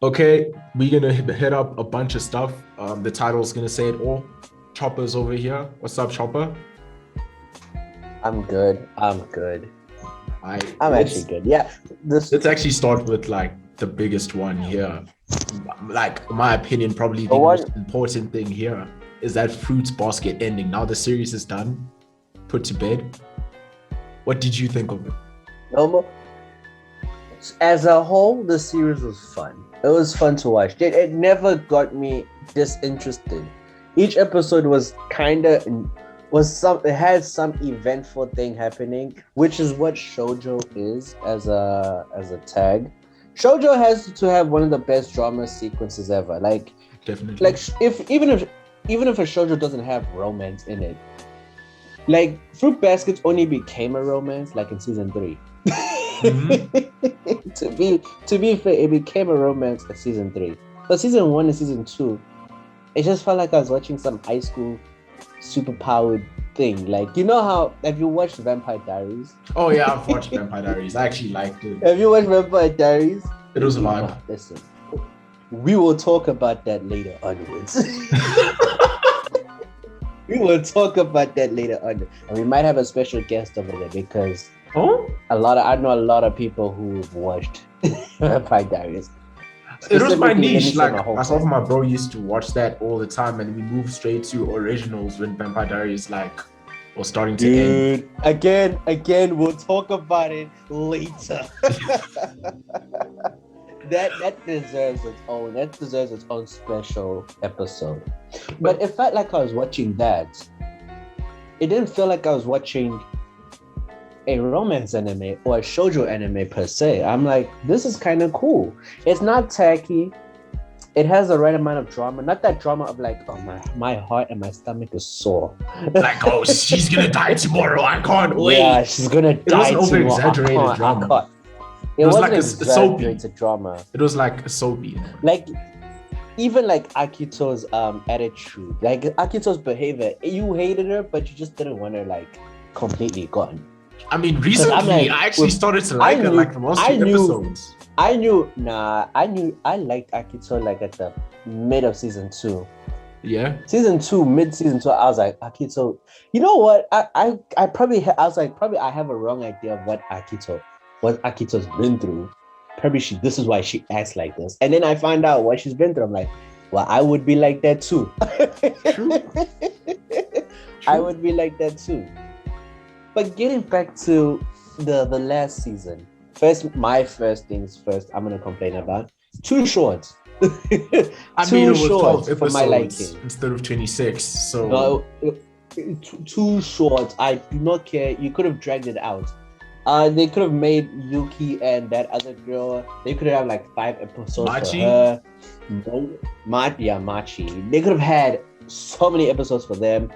Okay, we're gonna hit up a bunch of stuff. The title's gonna say it all. Chopper's over here. What's up, Chopper? I'm good. I'm good. I I'm actually let's good. Yeah. This let's actually start with like the biggest one here. Like, in my opinion, probably the the most one important thing here is that Fruits Basket ending. Now the series is done, put to bed. What did you think of it? normal. As a whole, the series was fun. It was fun to watch. It never got me disinterested. Each episode was kind of it had some eventful thing happening, which is what shojo is as a tag. Shojo has to have one of the best drama sequences ever. Definitely. Even if a shojo doesn't have romance in it, like Fruit Baskets only became a romance like in season 3. Mhm. To be fair, it became a romance at season 3. But season 1 and season 2, it just felt like I was watching some high school superpowered thing. Like, you know how, have you watched Vampire Diaries? Oh yeah, I've watched Vampire Diaries. I actually liked it. Have you watched Vampire Diaries? It was a No, vibe. listen. We will talk about that later onwards. We will talk about that later on. And we might have a special guest over there because Oh, I know a lot of people who've watched Vampire Diaries. it was my Specifically, let me niche. say my Like whole myself and point. my bro used to watch that all the time, and we moved straight to originals when Vampire Diaries like was starting to end. Dude, again, we'll talk about it later. That deserves its own. That deserves its own special episode. But it felt like I was watching that. It didn't feel like I was watching a romance anime or a shoujo anime per se. I'm like, this is kind of cool. It's not tacky. It has the right amount of drama. Not that drama of like, oh my heart and my stomach is sore. Like, oh, she's gonna die tomorrow. I can't Yeah, wait. she's gonna It wasn't die over tomorrow. exaggerated I drama. can't. It It was wasn't like a soapy. exaggerated drama. It was like a soapy. Like even like Akito's attitude, like Akito's behavior. You hated her, but you just didn't want her like completely gone. I mean, Because I'm recently like, I actually started to like her like the last I two knew, episodes. I liked Akito like at the mid of season 2. Yeah. Season 2, mid season 2, I was like, Akito, you know what? I probably I was like, probably I have a wrong idea of what Akito's been through. Probably this is why she acts like this. And then I find out what she's been through. I'm like, well, I would be like that too. True. I would be like that too. But getting back to the last season, my first things first, I'm gonna complain about too short. I mean, Too it was short 12 for my episodes liking. instead of 26. So, No, too short. I do not care. You could have dragged it out. They could have made Yuki and that other girl. They could have like 5 episodes for Machi, her. Machi. They could have had so many episodes for them.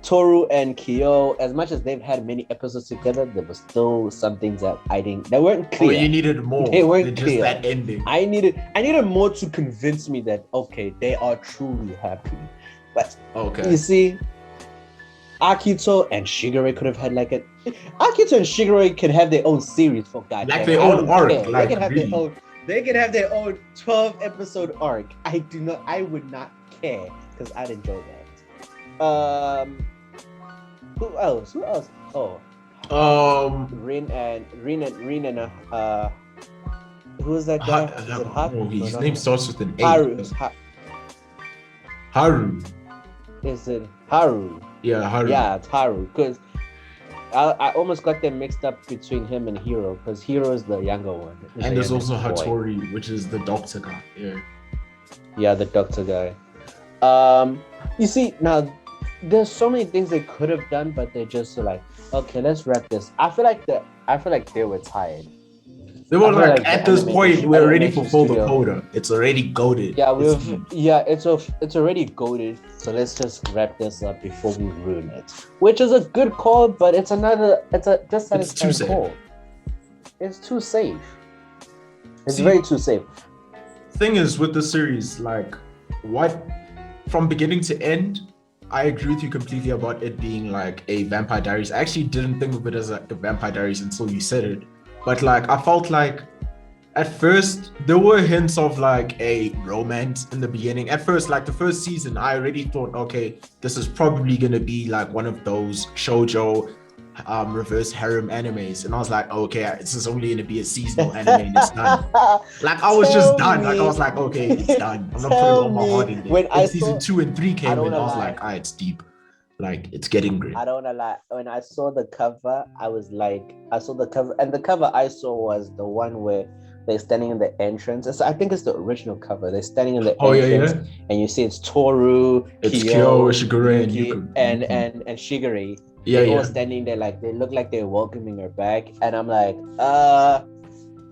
Toru and Kyo, as much as they've had many episodes together, there was still some things that that weren't oh, you clear. needed more They weren't than just clear. that ending. I needed more to convince me that okay, they are truly happy. But Okay. you see, Akito and Shigure could have had like a Akito and Shigure could have their own series for goddamn. Like their I own don't arc, care. like, they can have really. their own. They can have their own 12 episode arc. I would not care because I'd enjoy that. Who else? Oh, Rin and who is that guy? Is it Haru? his No, name no. starts with an A. Haru. Haru. Is it Haru? Yeah, Haru. Yeah, it's Haru. Because I almost got them mixed up between him and Hiro. Because Hiro is the younger one. And there's also boy. Hattori, which is the doctor guy. Yeah. Yeah, the doctor guy. You see, now there's so many things they could have done, but they're just like, okay, let's wrap this. I feel like they were tired. They were I feel like, like at the this point, we're already animation fulfilled the studio- quota. It's already goaded. Yeah, It's- it's already goaded. So let's just wrap this up before we ruin it. Which is a good call, but it's a dissatisfying safe. call. It's too safe. It's See, very too safe. thing is with the series, like, what from beginning to end, I agree with you completely about it being like a Vampire Diaries. I actually didn't think of it as a Vampire Diaries until you said it, but like I felt like At first, there were hints of like a romance in the beginning. At first, like the first season, I already thought, okay, this is probably gonna be like one of those shoujo reverse harem animes. And I was like, okay, this is only gonna be a seasonal anime and it's done. Like I was just done. Like I was like, okay, it's done. I'm not putting all my heart in there. When I season 2 and 3 came in, I was lie. like, ah, it's deep. Like it's getting great. I don't know, like when I saw the cover, I was like, I saw the cover, and the cover I saw was the one where they're standing in the entrance. I think it's the original cover. They're standing in the entrance, and you see it's Toru, it's Kyo, Shigure, and Yuki, and Shigure. Yeah, they're all standing there, like they look like they're welcoming her back, and I'm like,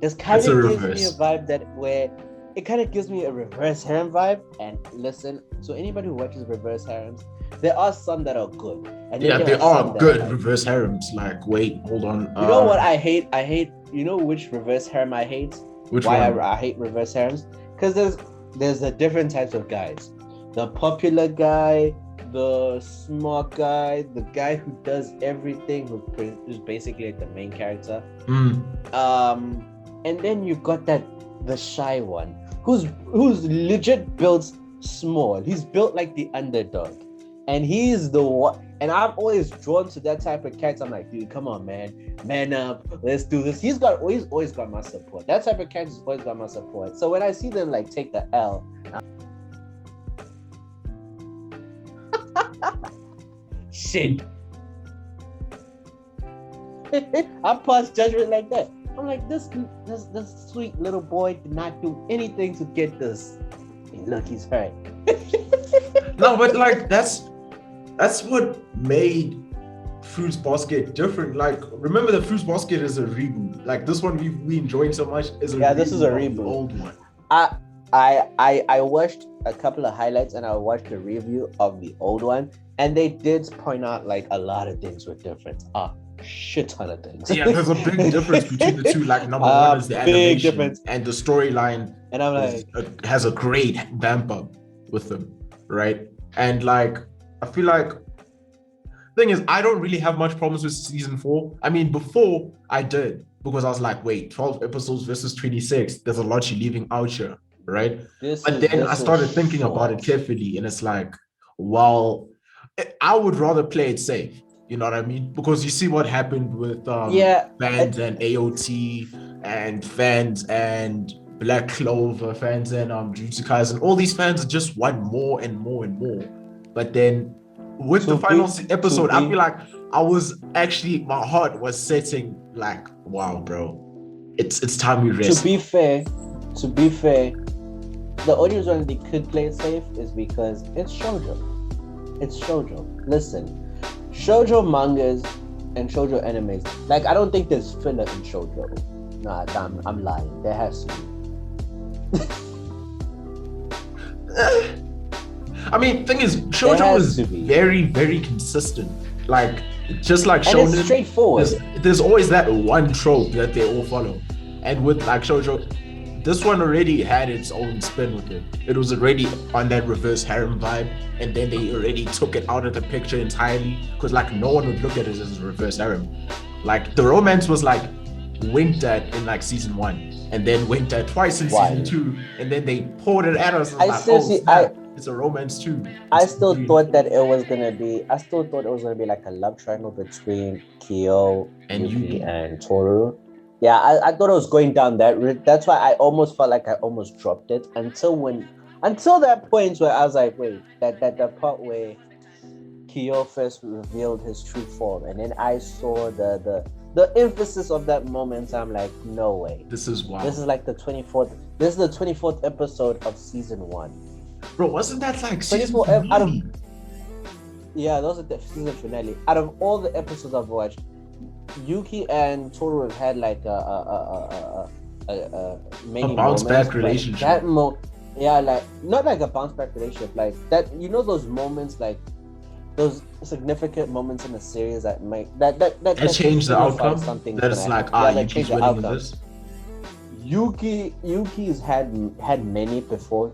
this kind of gives me a vibe that where it kind of gives me a reverse harem vibe. And listen, so anybody who watches reverse harems, there are some that are good. And there are good reverse harems. Like, wait, hold on. You know what I hate? You know which reverse harem I hate? Why I hate reverse harems? Because there's the different types of guys. The popular guy, the smart guy, the guy who does everything, who's basically like the main character. And then you got the shy one, who's legit built small. He's built like the underdog. And he's the one, and I'm always drawn to that type of character. I'm like, dude, come on, man up, let's do this. He's always got my support. That type of character's always got my support. So when I see them like take the L, shit, I pass judgment like that. I'm like, this sweet little boy did not do anything to get this. And look, he's hurt. No, but like that's what made Fruits Basket different. Like, remember the Fruits Basket is a reboot. Like this one we enjoyed so much is a this is a reboot. The old one. I watched a couple of highlights and I watched a review of the old one, and they did point out like a lot of things were different. Shit ton of things. Yeah, there's a big difference between the two. Like number one is the animation and the storyline, and I'm like, has a great vamp up with them, right? And like I feel like thing is I don't really have much problems with season 4. I mean, before I did, because I was like, wait, 12 episodes versus 26. There's a lot you're leaving out here, right? But then I started thinking about it carefully, and it's like, well, I would rather play it safe. You know what I mean? Because you see what happened with fans and AOT and fans and Black Clover fans and Jujutsu Kaisen. All these fans just want more and more and more. But then with the final episode, I feel like my heart was setting like, wow, bro, it's time we rest. To be fair, the only reason they could play it safe is because it's shoujo. It's shoujo. Listen. Shoujo mangas and shoujo animes, like I don't think there's filler in shoujo. Nah, I'm lying. There has to be. I mean, thing is, shoujo is very, very consistent. Like just like shonen, and it's straightforward. There's always that one trope that they all follow, and with like shoujo, this one already had its own spin with it. It was already on that reverse harem vibe, and then they already took it out of the picture entirely, because like no one would look at it as a reverse harem. Like the romance was like winked at in like season 1, and then winked at twice in season 2, and then they poured it at us. It's a romance too. I still thought it was gonna be like a love triangle between Kyo, Yuki, and Toru. Yeah, I thought it was going down that route. That's why I almost felt like I almost dropped it until that point where I was like, wait, that part where Kyo first revealed his true form, and then I saw the emphasis of that moment. I'm like, no way. This is wild. This is like the 24th. This is the 24th episode of season 1. Bro, wasn't that like season 4 out of? Yeah, those are the season finale. Out of all the episodes I've watched, Yuki and Toru have had like many bounce back relationship. Like not like a bounce back relationship, like that. You know those moments, like those significant moments in the series that change the outcome. That is like Yuki's winning this. Yuki's had many before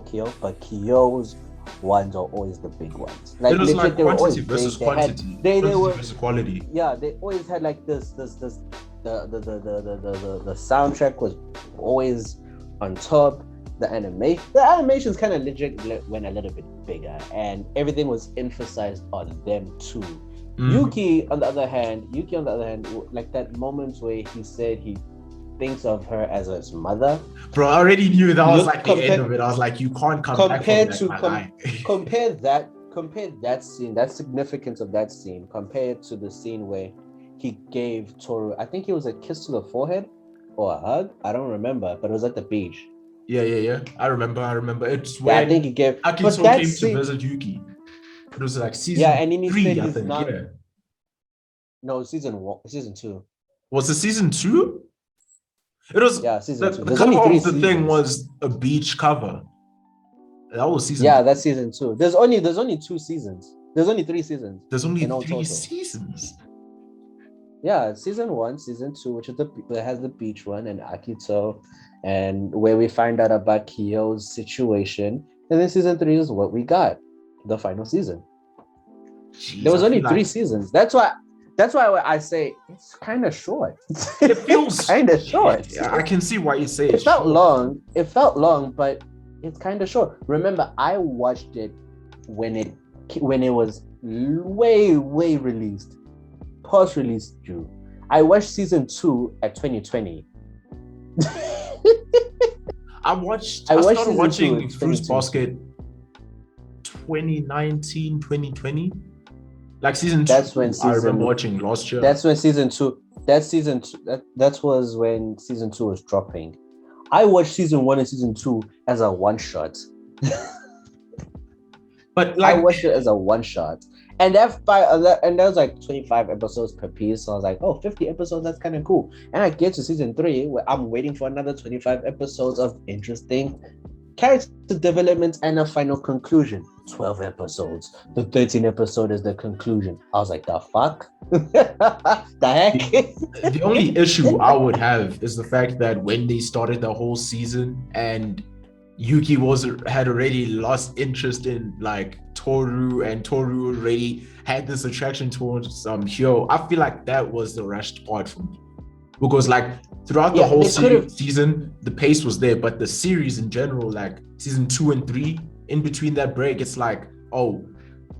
Kyo, but Kyo's ones are always the big ones. Like, it was like quantity versus quantity. They were versus quality. Yeah, they always had like this The soundtrack was always on top. The animations kind of legit went a little bit bigger, and everything was emphasized on them too. Yuki, on the other hand, like that moment where he said he thinks of her as his mother. Bro, I already knew that was like the end of it. I was like, you can't come back from that. Compare that scene, that significance of that scene, compared to the scene where he gave Toru, I think it was a kiss to the forehead or a hug. I don't remember, but it was at the beach. Yeah. I remember. It's when I think he gave. Akito came to visit Yuki. It was like season 3, I think. No, season 2. Was it season 2? It was season 2. The cover of the thing was a beach cover. That was season 2. That's season 2. There's only 2 seasons. There's only 3 seasons. There's only 3 seasons. Yeah, season 1, season 2, which is that has the beach one and Akito, and where we find out about Kyo's situation. And then season 3 is what we got, the final season. Jeez, there was only 3 seasons. That's why I say it's kind of short. It feels kind of short. Yeah, I can see why you say it felt long. It felt long, but it's kind of short. Remember, I watched it when it was way released, post-release due. I watched season 2 at 2020. I started watching Fruits Basket 2019, 2020. Like season 2, I remember watching last year. That's when season 2. That was when season 2 was dropping. I watched season 1 and season 2 as a one shot. But like, I watched it as a one shot, and that was like 25 episodes per piece. So I was like, oh, 50 episodes, that's kind of cool. And I get to season 3 where I'm waiting for another 25 episodes of interesting character development and a final conclusion. 12 episodes. The 13th episode is the conclusion. I was like, the fuck? The heck? The only issue I would have is the fact that when they started the whole season and Yuki had already lost interest in like Toru, and Toru already had this attraction towards Hyo, I feel like that was the rushed part for me. Because like throughout the whole season, the pace was there, but the series in general, like season 2 and 3, in between that break, it's like, oh,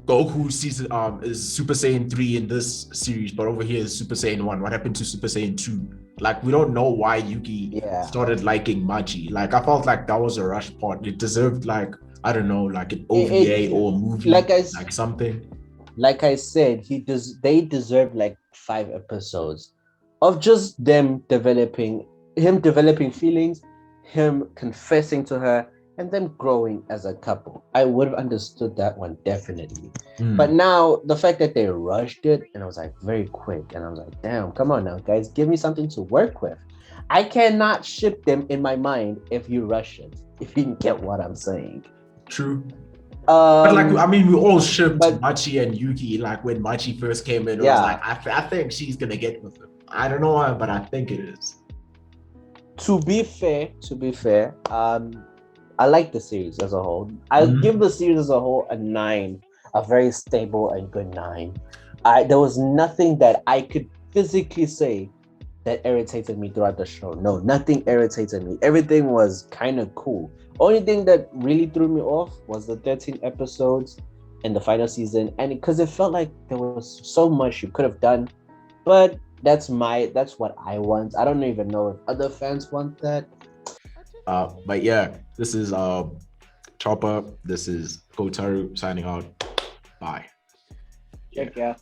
Goku season is Super Saiyan 3 in this series, but over here is Super Saiyan 1. What happened to Super Saiyan 2? Like, we don't know why Yuki started liking Machi. Like, I felt like that was a rush part. It deserved, like, I don't know, like an OVA or a movie, like something. Like I said, they deserve like 5 episodes of just him developing feelings, him confessing to her, and them growing as a couple. I would have understood that one definitely. But now the fact that they rushed it, and it was like very quick, and I was like, damn, come on now, guys, give me something to work with. I cannot ship them in my mind if you rush it, if you get what I'm saying. True. But like, I mean, we all shipped Machi and Yuki, like when Machi first came in, it was like, I think she's gonna get with him. I don't know why, but I think it is. To be fair, I like the series as a whole. I'll give the series as a whole a 9, a very stable and good 9. There was nothing that I could physically say that irritated me throughout the show. No, nothing irritated me. Everything was kind of cool. Only thing that really threw me off was the 13 episodes in the final season, and because it felt like there was so much you could have done, but that's what I want. I don't even know if other fans want that. But yeah, this is Chopper. This is GoaTaro signing out. Bye. Check out.